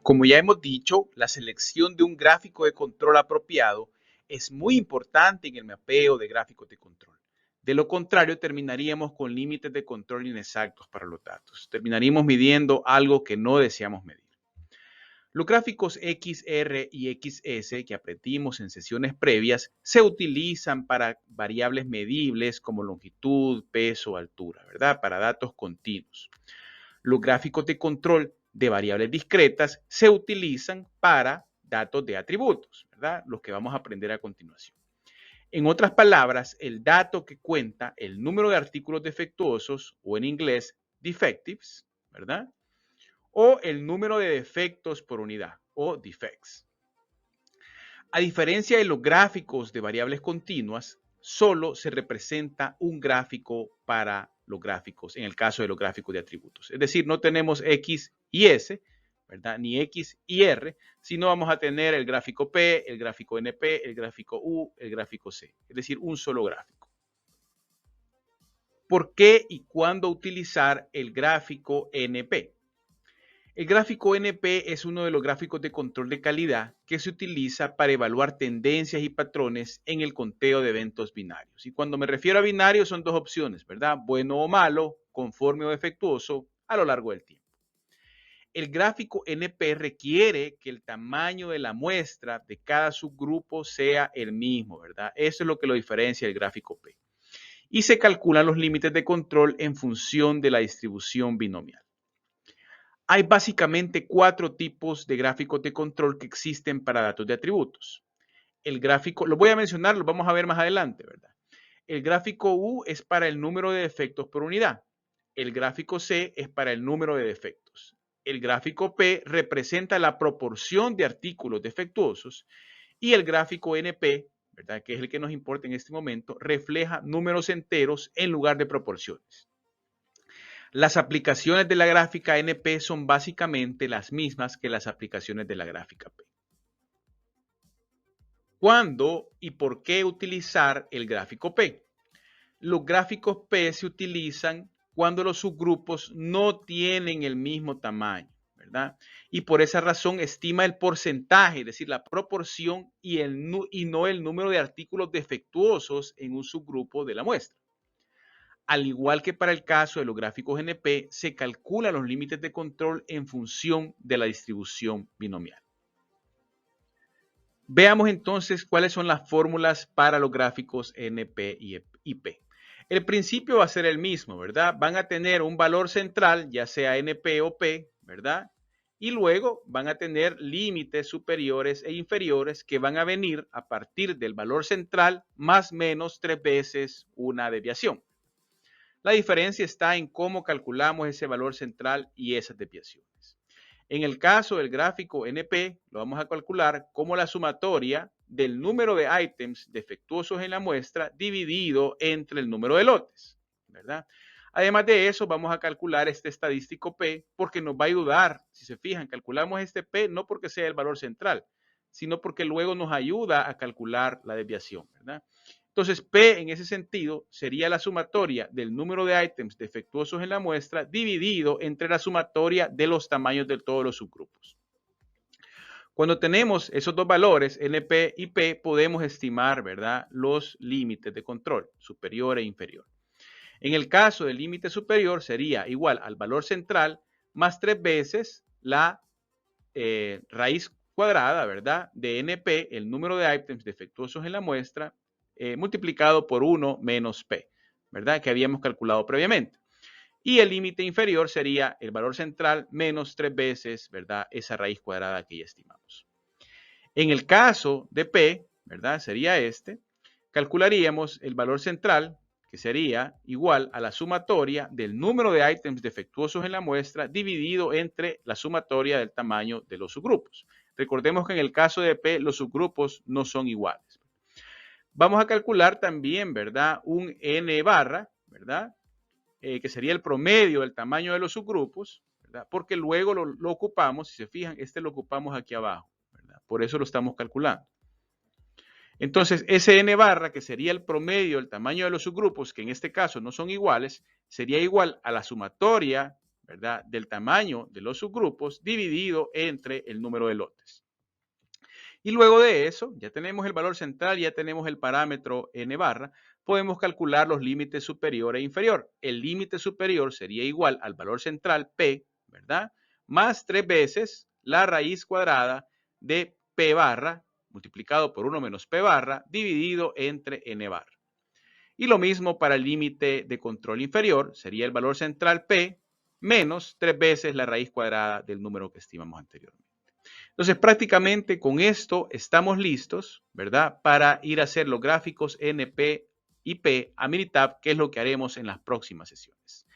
Como ya hemos dicho, la selección de un gráfico de control apropiado es muy importante en el mapeo de gráficos de control. De lo contrario, terminaríamos con límites de control inexactos para los datos. Terminaríamos midiendo algo que no deseamos medir. Los gráficos XR y XS que aprendimos en sesiones previas se utilizan para variables medibles como longitud, peso, altura, ¿verdad? Para datos continuos. Los gráficos de control de variables discretas se utilizan para datos de atributos, ¿verdad? Los que vamos a aprender a continuación. En otras palabras, el dato que cuenta el número de artículos defectuosos, o en inglés, defectives, ¿verdad? O el número de defectos por unidad, o defects. A diferencia de los gráficos de variables continuas, solo se representa un gráfico para los gráficos, en el caso de los gráficos de atributos. Es decir, no tenemos X y S, ¿verdad? Ni X y R, sino vamos a tener el gráfico P, el gráfico NP, el gráfico U, el gráfico C. Es decir, un solo gráfico. ¿Por qué y cuándo utilizar el gráfico NP? El gráfico NP es uno de los gráficos de control de calidad que se utiliza para evaluar tendencias y patrones en el conteo de eventos binarios. Y cuando me refiero a binarios son dos opciones, ¿verdad? Bueno o malo, conforme o defectuoso a lo largo del tiempo. El gráfico NP requiere que el tamaño de la muestra de cada subgrupo sea el mismo, ¿verdad? Eso es lo que lo diferencia del gráfico P. Y se calculan los límites de control en función de la distribución binomial. Hay básicamente 4 tipos de gráficos de control que existen para datos de atributos. El gráfico, lo voy a mencionar, lo vamos a ver más adelante, ¿verdad? El gráfico U es para el número de defectos por unidad. El gráfico C es para el número de defectos. El gráfico P representa la proporción de artículos defectuosos y el gráfico NP, ¿verdad? Que es el que nos importa en este momento, refleja números enteros en lugar de proporciones. Las aplicaciones de la gráfica NP son básicamente las mismas que las aplicaciones de la gráfica P. ¿Cuándo y por qué utilizar el gráfico P? Los gráficos P se utilizan cuando los subgrupos no tienen el mismo tamaño, ¿verdad? Y por esa razón estima el porcentaje, es decir, la proporción y no el número de artículos defectuosos en un subgrupo de la muestra. Al igual que para el caso de los gráficos NP, se calculan los límites de control en función de la distribución binomial. Veamos entonces cuáles son las fórmulas para los gráficos NP y P. El principio va a ser el mismo, ¿verdad? Van a tener un valor central, ya sea NP o P, ¿verdad? Y luego van a tener límites superiores e inferiores que van a venir a partir del valor central más menos 3 veces una desviación. La diferencia está en cómo calculamos ese valor central y esas desviaciones. En el caso del gráfico NP, lo vamos a calcular como la sumatoria del número de ítems defectuosos en la muestra dividido entre el número de lotes, ¿verdad? Además de eso, vamos a calcular este estadístico P porque nos va a ayudar. Si se fijan, calculamos este P no porque sea el valor central, sino porque luego nos ayuda a calcular la desviación, ¿verdad? Entonces, P en ese sentido sería la sumatoria del número de ítems defectuosos en la muestra dividido entre la sumatoria de los tamaños de todos los subgrupos. Cuando tenemos esos dos valores, NP y P, podemos estimar, ¿verdad?, los límites de control, superior e inferior. En el caso del límite superior sería igual al valor central más 3 veces la raíz cuadrada, ¿verdad?, de NP, el número de ítems defectuosos en la muestra, multiplicado por 1 menos P, ¿verdad? Que habíamos calculado previamente. Y el límite inferior sería el valor central menos 3 veces, ¿verdad? Esa raíz cuadrada que ya estimamos. En el caso de P, ¿verdad? Sería este. Calcularíamos el valor central, que sería igual a la sumatoria del número de ítems defectuosos en la muestra dividido entre la sumatoria del tamaño de los subgrupos. Recordemos que en el caso de P los subgrupos no son iguales. Vamos a calcular también, ¿verdad?, un n barra, ¿verdad?, que sería el promedio del tamaño de los subgrupos, ¿verdad?, porque luego lo ocupamos, si se fijan, este lo ocupamos aquí abajo, ¿verdad? Por eso lo estamos calculando. Entonces, ese n barra, que sería el promedio del tamaño de los subgrupos, que en este caso no son iguales, sería igual a la sumatoria, ¿verdad?, del tamaño de los subgrupos dividido entre el número de lotes. Y luego de eso, ya tenemos el valor central, ya tenemos el parámetro n barra, podemos calcular los límites superior e inferior. El límite superior sería igual al valor central P, ¿verdad?, más 3 veces la raíz cuadrada de P barra multiplicado por 1 menos P barra dividido entre n barra. Y lo mismo para el límite de control inferior, sería el valor central P menos 3 veces la raíz cuadrada del número que estimamos anteriormente. Entonces, prácticamente con esto estamos listos, ¿verdad?, para ir a hacer los gráficos NP y P a Minitab, que es lo que haremos en las próximas sesiones.